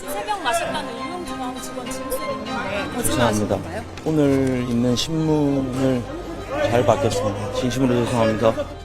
새벽 마셨다는 유흥주점 직원 진술이 있는데 죄송합니다. 거짓말하시는가요? 오늘 있는 신문을 잘 받겠습니다. 진심으로 죄송합니다.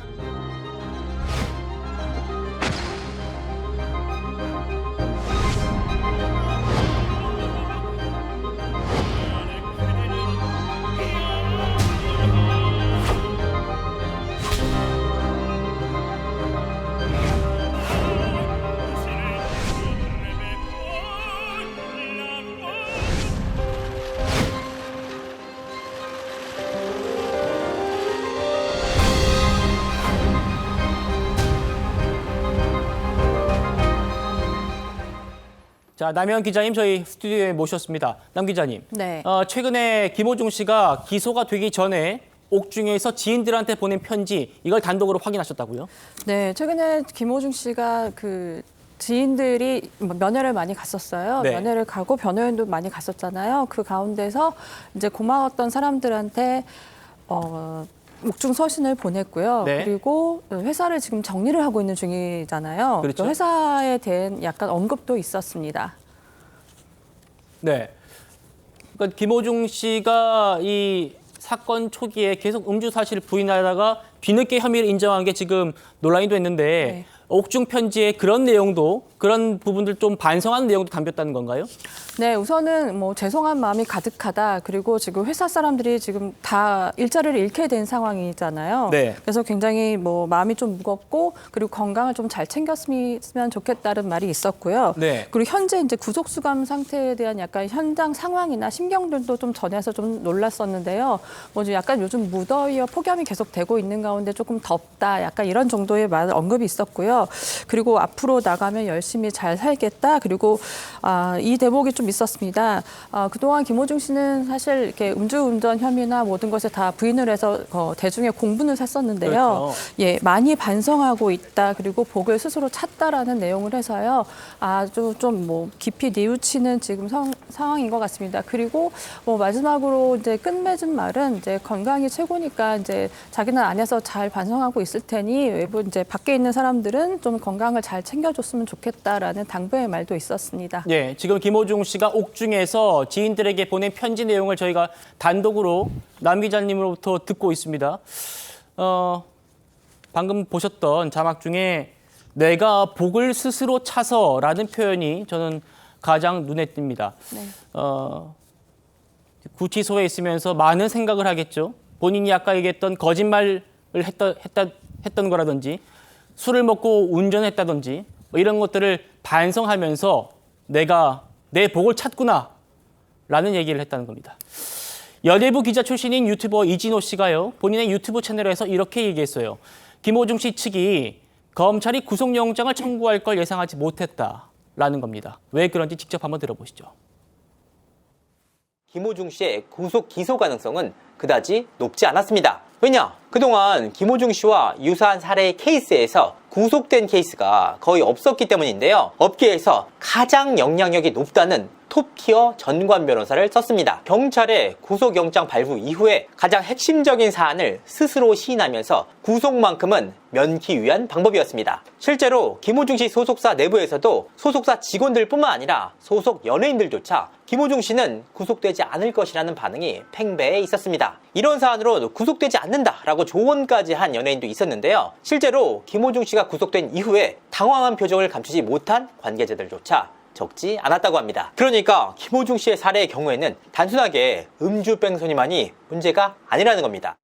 자, 남현 기자님 저희 스튜디오에 모셨습니다. 남 기자님. 네. 최근에 김호중 씨가 기소가 되기 전에 옥중에서 지인들한테 보낸 편지 이걸 단독으로 확인하셨다고요? 네, 최근에 김호중 씨가 그 지인들이 면회를 많이 갔었어요. 네. 면회를 가고 변호인도 많이 갔었잖아요. 그 가운데서 이제 고마웠던 사람들한테 옥중 서신을 보냈고요. 네. 그리고 회사를 지금 정리를 하고 있는 중이잖아요. 그렇죠. 그 회사에 대한 약간 언급도 있었습니다. 네. 그러니까 김호중 씨가 이 사건 초기에 계속 음주 사실을 부인하다가 뒤늦게 혐의를 인정한 게 지금 논란이 됐는데 네. 옥중 편지에 그런 내용도 그런 부분들 좀 반성하는 내용도 담겼다는 건가요? 네, 우선은 뭐 죄송한 마음이 가득하다. 그리고 지금 회사 사람들이 지금 다 일자리를 잃게 된 상황이잖아요. 네. 그래서 굉장히 뭐 마음이 좀 무겁고 그리고 건강을 좀 잘 챙겼으면 좋겠다는 말이 있었고요. 네. 그리고 현재 이제 구속 수감 상태에 대한 약간 현장 상황이나 심경들도 좀 전해서 좀 놀랐었는데요. 뭐 이제 약간 요즘 무더위와 폭염이 계속 되고 있는 가운데 조금 덥다. 약간 이런 정도의 말 언급이 있었고요. 그리고 앞으로 나가면 열심히 잘 살겠다. 그리고 이 대목이 좀 있었습니다. 그동안 김호중 씨는 사실 이렇게 음주운전 혐의나 모든 것에 다 부인을 해서 대중의 공분을 샀었는데요. 그렇죠. 예, 많이 반성하고 있다. 그리고 복을 스스로 찾다라는 내용을 해서요. 아주 좀 뭐 깊이 뉘우치는 지금 상황인 것 같습니다. 그리고 뭐 마지막으로 이제 끝맺은 말은 이제 건강이 최고니까 이제 자기는 안에서 잘 반성하고 있을 테니 외부 이제 밖에 있는 사람들은 좀 건강을 잘 챙겨줬으면 좋겠다라는 당부의 말도 있었습니다. 네, 지금 김호중 씨가 옥중에서 지인들에게 보낸 편지 내용을 저희가 단독으로 남 기자님으로부터 듣고 있습니다. 방금 보셨던 자막 중에 내가 복을 스스로 차서라는 표현이 저는 가장 눈에 띕니다. 네. 구치소에 있으면서 많은 생각을 하겠죠. 본인이 아까 얘기했던 거짓말을 했던 거라든지 술을 먹고 운전했다든지 뭐 이런 것들을 반성하면서 내가 내 복을 찾구나 라는 얘기를 했다는 겁니다. 여대부 기자 출신인 유튜버 이진호 씨가요. 본인의 유튜브 채널에서 이렇게 얘기했어요. 김호중 씨 측이 검찰이 구속영장을 청구할 걸 예상하지 못했다라는 겁니다. 왜 그런지 직접 한번 들어보시죠. 김호중 씨의 구속 기소 가능성은 그다지 높지 않았습니다. 왜냐? 그동안 김호중 씨와 유사한 사례의 케이스에서 구속된 케이스가 거의 없었기 때문인데요. 업계에서 가장 영향력이 높다는 톱티어 전관 변호사를 썼습니다. 경찰의 구속영장 발부 이후에 가장 핵심적인 사안을 스스로 시인하면서 구속만큼은 면키 위한 방법이었습니다. 실제로 김호중 씨 소속사 내부에서도 소속사 직원들뿐만 아니라 소속 연예인들조차 김호중 씨는 구속되지 않을 것이라는 반응이 팽배해 있었습니다. 이런 사안으로 구속되지 않는다라고 조언까지 한 연예인도 있었는데요. 실제로 김호중 씨가 구속된 이후에 당황한 표정을 감추지 못한 관계자들조차 적지 않았다고 합니다. 그러니까 김호중 씨의 사례의 경우에는 단순하게 음주뺑소니만이 문제가 아니라는 겁니다.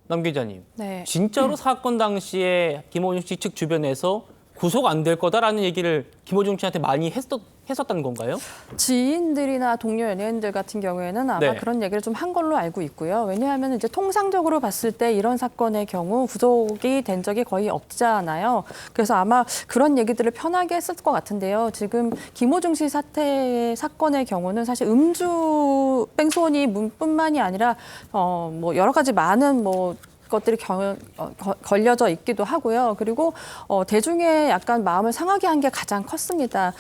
남 기자님, 네. 진짜로 사건 당시에 김호중 씨 측 주변에서 구속 안 될 거다라는 얘기를 김호중 씨한테 많이 했었다는 건가요? 지인들이나 동료 연예인들 같은 경우에는 아마 네. 그런 얘기를 좀 한 걸로 알고 있고요. 왜냐하면 이제 통상적으로 봤을 때 이런 사건의 경우 구속이 된 적이 거의 없잖아요. 그래서 아마 그런 얘기들을 편하게 했을 것 같은데요. 지금 김호중 씨 사건의 경우는 사실 음주 뺑소니 문뿐만이 아니라 뭐 여러 가지 많은 뭐 것들이 걸려져 있기도 하고요. 그리고 대중의 약간 마음을 상하게 한 게 가장 컸습니다.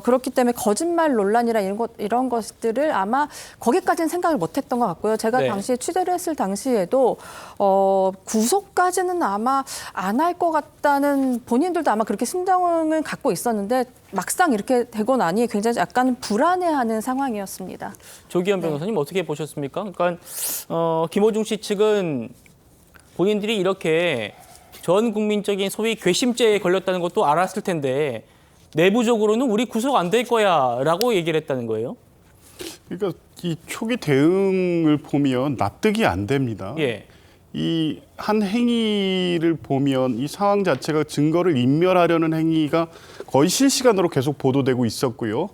그렇기 때문에 거짓말 논란이라 이런 것들을 아마 거기까지는 생각을 못했던 것 같고요. 제가 네. 당시에 취재를 했을 당시에도 구속까지는 아마 안 할 것 같다는 본인들도 아마 그렇게 심정을 갖고 있었는데 막상 이렇게 되고 나니 굉장히 약간 불안해하는 상황이었습니다. 조기현 변호사님 어떻게 보셨습니까? 그러니까 김호중 씨 측은 본인들이 이렇게 전 국민적인 소위 괘씸죄에 걸렸다는 것도 알았을 텐데 내부적으로는 우리 구속 안 될 거야라고 얘기를 했다는 거예요. 그러니까 이 초기 대응을 보면 납득이 안 됩니다. 예. 이 한 행위를 보면 이 상황 자체가 증거를 인멸하려는 행위가 거의 실시간으로 계속 보도되고 있었고요.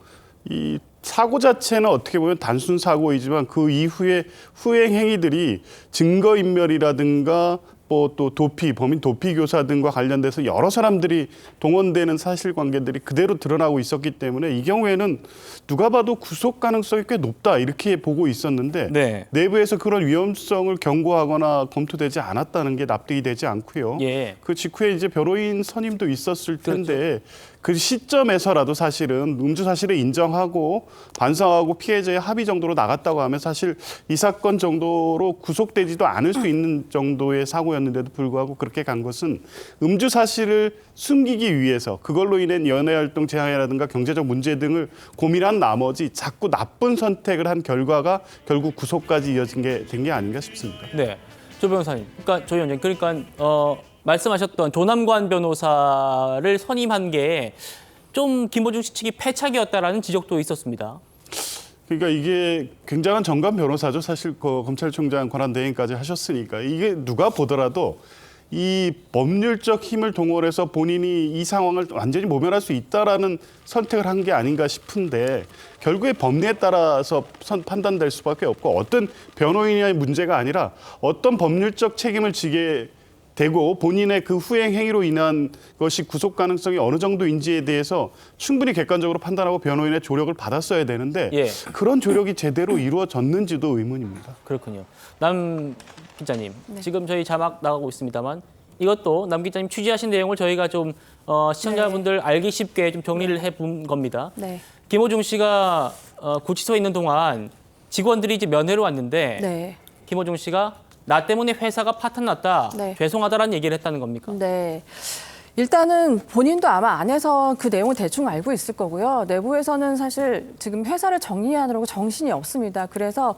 이 사고 자체는 어떻게 보면 단순 사고이지만 그 이후에 후행 행위들이 증거 인멸이라든가 뭐 또 도피, 범인 도피 교사 등과 관련돼서 여러 사람들이 동원되는 사실관계들이 그대로 드러나고 있었기 때문에 이 경우에는 누가 봐도 구속 가능성이 꽤 높다 이렇게 보고 있었는데 네. 내부에서 그런 위험성을 경고하거나 검토되지 않았다는 게 납득이 되지 않고요. 예. 그 직후에 이제 변호인 선임도 있었을 텐데 그 시점에서라도 사실은 음주 사실을 인정하고 반성하고 피해자의 합의 정도로 나갔다고 하면 사실 이 사건 정도로 구속되지도 않을 수 있는 정도의 사고였는데도 불구하고 그렇게 간 것은 음주 사실을 숨기기 위해서 그걸로 인한 연애활동 제한이라든가 경제적 문제 등을 고민한 나머지 자꾸 나쁜 선택을 한 결과가 결국 구속까지 이어진 게 된 게 아닌가 싶습니다. 네. 조 변호사님. 그러니까 조 위원장. 그러니까 말씀하셨던 조남관 변호사를 선임한 게 좀 김호중 씨 측이 패착이었다라는 지적도 있었습니다. 그러니까 이게 굉장한 정관 변호사죠. 사실 그 검찰총장 권한대행까지 하셨으니까 이게 누가 보더라도 이 법률적 힘을 동원해서 본인이 이 상황을 완전히 모면할 수 있다라는 선택을 한 게 아닌가 싶은데 결국에 법리에 따라서 판단될 수밖에 없고 어떤 변호인의 문제가 아니라 어떤 법률적 책임을 지게 되고 본인의 그 후행 행위로 인한 것이 구속 가능성이 어느 정도인지에 대해서 충분히 객관적으로 판단하고 변호인의 조력을 받았어야 되는데 예. 그런 조력이 제대로 이루어졌는지도 의문입니다. 그렇군요. 남 기자님, 네. 지금 저희 자막 나가고 있습니다만 이것도 남 기자님 취재하신 내용을 저희가 좀 시청자분들 알기 쉽게 좀 정리를 해본 겁니다. 네. 김호중 씨가 구치소에 있는 동안 직원들이 이제 면회로 왔는데 네. 김호중 씨가 나 때문에 회사가 파탄 났다. 네. 죄송하다라는 얘기를 했다는 겁니까? 네. 일단은 본인도 아마 안에서 그 내용을 대충 알고 있을 거고요. 내부에서는 사실 지금 회사를 정리하느라고 정신이 없습니다. 그래서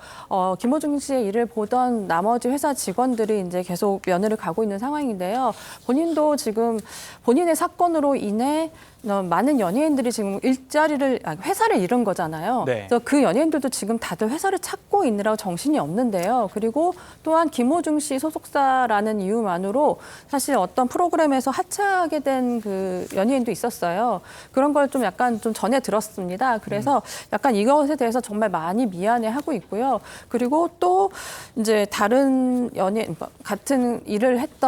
김호중 씨의 일을 보던 나머지 회사 직원들이 이제 계속 면회를 가고 있는 상황인데요. 본인도 지금 본인의 사건으로 인해 많은 연예인들이 지금 회사를 잃은 거잖아요. 네. 그래서 그 연예인들도 지금 다들 회사를 찾고 있느라고 정신이 없는데요. 그리고 또한 김호중 씨 소속사라는 이유만으로 사실 어떤 프로그램에서 하차하게 된 그 연예인도 있었어요. 그런 걸 좀 약간 좀 전해 들었습니다. 그래서 약간 이것에 대해서 정말 많이 미안해하고 있고요. 그리고 또 이제 다른 같은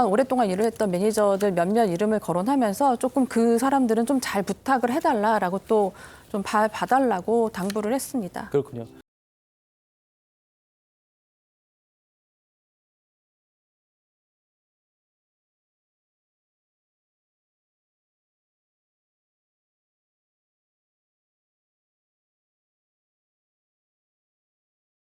오랫동안 일을 했던 매니저들 몇몇 이름을 거론하면서 조금 그 사람들은 좀 잘 부탁을 해달라라고 또 좀 봐달라고 당부를 했습니다. 그렇군요.